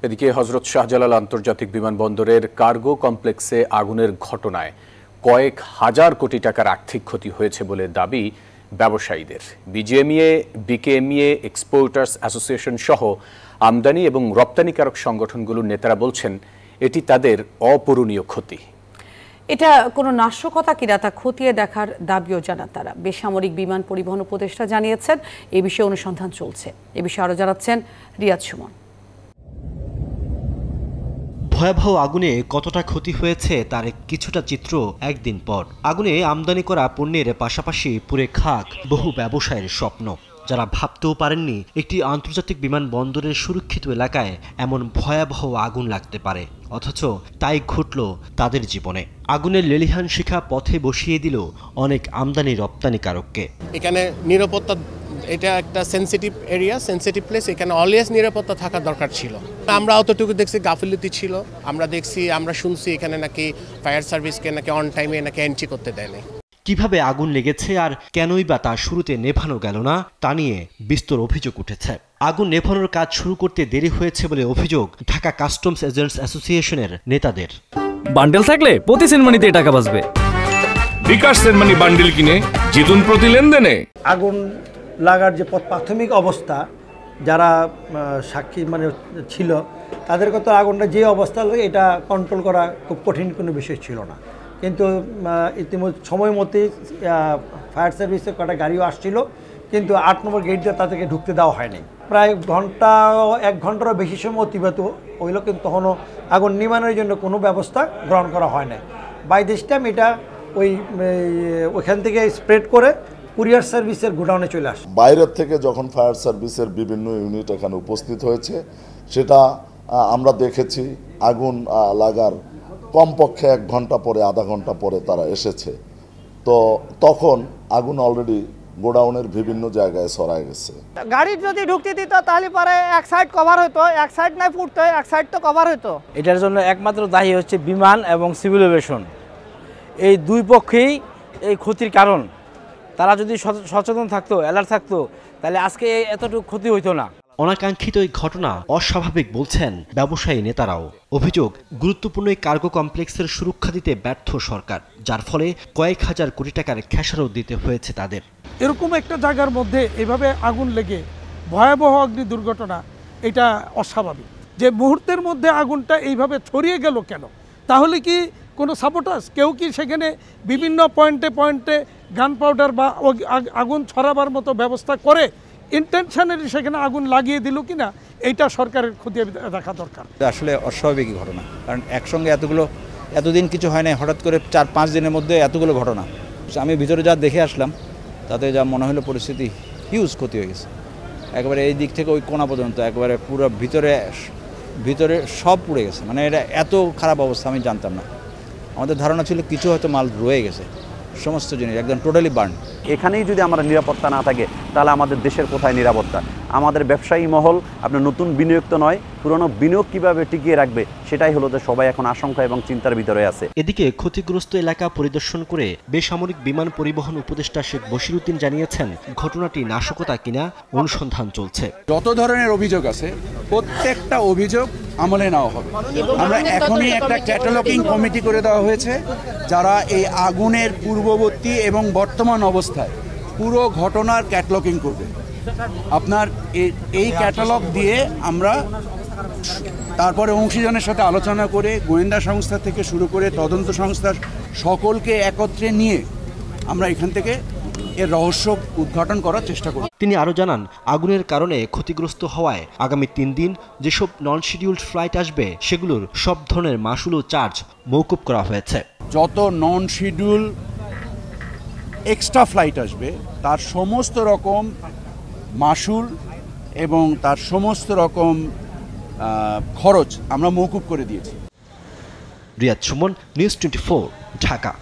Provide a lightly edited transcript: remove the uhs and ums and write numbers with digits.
এদিকে হযরত শাহজালাল আন্তর্জাতিক বিমানবন্দরের কার্গো কমপ্লেক্সে আগুনের ঘটনায় কয়েক হাজার কোটি টাকার আর্থিক ক্ষতি হয়েছে বলে দাবি ব্যবসায়ীদের। বিজিএমইএ, বিকেএমইএ, এক্সপোর্টার্স অ্যাসোসিয়েশন সহ আমদানি এবং রপ্তানিকারক সংগঠনগুলোর নেতারা বলছেন এটি তাদের অপূরণীয় ক্ষতি। এটা কোনো নাশকতা কিনা তা খতিয়ে দেখার দাবিও জানান তারা। বেসামরিক বিমান পরিবহন উপদেষ্টা জানিয়েছেন এ বিষয়ে অনুসন্ধান চলছে। এ বিষয়ে আরো জানাচ্ছেন রিয়াদ সুমন। ভয়াবহ আগুনে কতটা ক্ষতি হয়েছে তার কিছুটা চিত্র একদিন পর। আগুনে আমদানি করা পণ্যের পাশাপাশি পুড়ে খাক বহু ব্যবসায়ের স্বপ্ন, যারা ভাবতেও পারেননি একটি আন্তর্জাতিক বিমানবন্দরের সুরক্ষিত এলাকায় এমন ভয়াবহ আগুন লাগতে পারে। অথচ তাই ঘটল তাদের জীবনে। আগুনের লেলিহান শিখা পথে বসিয়ে দিল অনেক আমদানি রপ্তানিকারককে। এখানে নিরাপত্তা, এটা একটা সেনসিটিভ এরিয়া, সেনসিটিভ প্লেস, এখানে অলওয়েজ নিরাপত্তা থাকা দরকার ছিল। আমরা অতটুকু দেখছি গাফিলতি ছিল। আমরা শুনছি এখানে নাকি ফায়ার সার্ভিসকে নাকি অন টাইমে নাকি এন্ট্রি করতে দেয়নি। কিভাবে আগুন লেগেছে আর কেনই বা তা শুরুতে নেভানো গেল না তা নিয়ে বিস্তর অভিযোগ উঠেছে। আগুন নেভানোর কাজ শুরু করতে দেরি হয়েছে বলে অভিযোগ ঢাকা কাস্টমস এজেন্টস অ্যাসোসিয়েশনের নেতাদের। বান্ডেল থাকলে প্রতি সেনমানিতে টাকা বাঁচবে। বিকাশ সেনমানি বান্ডেল কিনে জিতুন প্রতি লেনদেনে। আগুন লাগার যে প্রাথমিক অবস্থা, যারা সাক্ষী ছিল তাদের কত আগুনটা যে অবস্থা লাগে এটা কন্ট্রোল করা খুব কঠিন কোনো বিষয় ছিল না। কিন্তু ইতিমধ্যে সময় মতোই ফায়ার সার্ভিসের কটা গাড়িও আসছিল, কিন্তু 8 নম্বর গেট দিয়ে তাদেরকে ঢুকতে দেওয়া হয়নি। প্রায় 1 ঘন্টারও বেশি সময় অতিবাহিত হইল, কিন্তু তখনও আগুন নিবানোর জন্য কোনো ব্যবস্থা গ্রহণ করা হয় না। বাই দিস টাইম এটা ওইখান থেকে স্প্রেড করে কুরিয়ার সার্ভিসের গোডাউনে চলে আসে। বাইরের থেকে যখন ফায়ার সার্ভিসের বিভিন্ন ইউনিট এখানে উপস্থিত হয়েছে, সেটা আমরা দেখেছি আগুন লাগার কমপক্ষে 1 ঘন্টা পরে, আধা ঘন্টা পরে তারা এসেছে। তো তখন আগুন অলরেডি গোডাউনের বিভিন্ন জায়গায় ছড়ায় গেছে। গাড়ি যদি ঢুকতে দিত তাহলে পরে এক সাইড কভার হতো, এক সাইড নাই ফুটতো, এক সাইড তো কভার হতো। এটার জন্য একমাত্র দায়ী হচ্ছে বিমান এবং সিভিল এভিয়েশন। এই দুই পক্ষেই এই ক্ষতির কারণ। তারা যদি সচেতন থাকতো, অ্যালার্ট থাকতো, তাহলে আজকে এতটুকু ক্ষতি হইতো না। অনাকাঙ্ক্ষিত এই ঘটনা অস্বাভাবিক বলছেন ব্যবসায়ী নেতারাও। অভিযোগ, গুরুত্বপূর্ণ এই কার্গো কমপ্লেক্সের সুরক্ষা দিতে ব্যর্থ সরকার, যার ফলে কয়েক হাজার কোটি টাকার খেসারত দিতে হয়েছে তাদের। এরকম একটা জায়গার মধ্যে এভাবে আগুন লেগে ভয়াবহ অগ্নি দুর্ঘটনা, এটা অস্বাভাবিক। যে মুহূর্তের মধ্যে আগুনটা এইভাবে ছড়িয়ে গেল কেন? তাহলে কি কোনো সাপোর্টার্স, কেউ কি সেখানে বিভিন্ন পয়েন্টে গান পাউডার বা আগুন ছড়াবার মতো ব্যবস্থা করে ইন্টেনশনালি সেখানে আগুন লাগিয়ে দিল কিনা, এইটা সরকারের খতিয়ে দেখা দরকার। আসলে অস্বাভাবিক ঘটনা, কারণ একসঙ্গে এতদিন কিছু হয় না, হঠাৎ করে 4-5 দিনের মধ্যে এতগুলো ঘটনা। আমি ভিতরে যা দেখে আসলাম তাতে যা মনে হলো পরিস্থিতি হিউজ ক্ষতি হয়ে গেছে। একবারে এই দিক থেকে ওই কোণা পর্যন্ত একবারে পুরো ভিতরে সব পুড়ে গেছে। মানে এটা এত খারাপ অবস্থা আমি জানতাম না। আমাদের ধারণা ছিল কিছু হয়তো মাল রয়ে গেছে, সমস্ত জিনিস একদম টোটালি বার্ন। এখানেই যদি আমাদের নিরাপত্তা না থাকে তাহলে আমাদের দেশের কোথায় নিরাপত্তা? আমাদের ব্যবসায়ী মহল আপনার নতুন বিনিয়োগ তো নয়, পুরনো বিনিয়োগ কিভাবে টিকিয়ে রাখবে সেটাই হলো যে সবাই এখন আশঙ্কা এবং চিন্তার ভিতরে আছে। এদিকে ক্ষতিগ্রস্ত এলাকা পরিদর্শন করে বেসামরিক বিমান পরিবহন উপদেষ্টা শেখ বশিরউদ্দিন জানিয়েছেন ঘটনাটি নাশকতা কিনা অনুসন্ধান চলছে। যত ধরনের অভিযোগ আছে প্রত্যেকটা অভিযোগ আমলে নেওয়া হবে। আমরা এখনই একটা ক্যাটালগিং কমিটি করে দেওয়া হয়েছে, যারা এই আগুনের পূর্ববর্তী এবং বর্তমান অবস্থায় পুরো ঘটনার ক্যাটালগিং করবে। আপনার এই ক্যাটালগ দিয়ে আমরা তারপরে অংশীজনের সাথে আলোচনা করে গোয়েন্দা সংস্থা থেকে শুরু করে তদন্ত সংস্থার সকলকে একত্রে নিয়ে আমরা এখান থেকে এর রহস্য উদ্ঘাটন করার চেষ্টা করি। তিনি আরও জানান, আগুনের কারণে ক্ষতিগ্রস্ত হওয়ায় আগামী 3 দিন যেসব নন শিডিউলড ফ্লাইট আসবে সেগুলোর সব ধরনের মাশুল ও চার্জ মওকুফ করা হয়েছে। যত নন শিডিউল এক্সট্রা ফ্লাইট আসবে তার সমস্ত রকম মাশুল এবং তার সমস্ত রকম খরচ আমরা মওকুফ করে দিয়েছি। রিয়াদ সুমন, নিউজ 24, ঢাকা।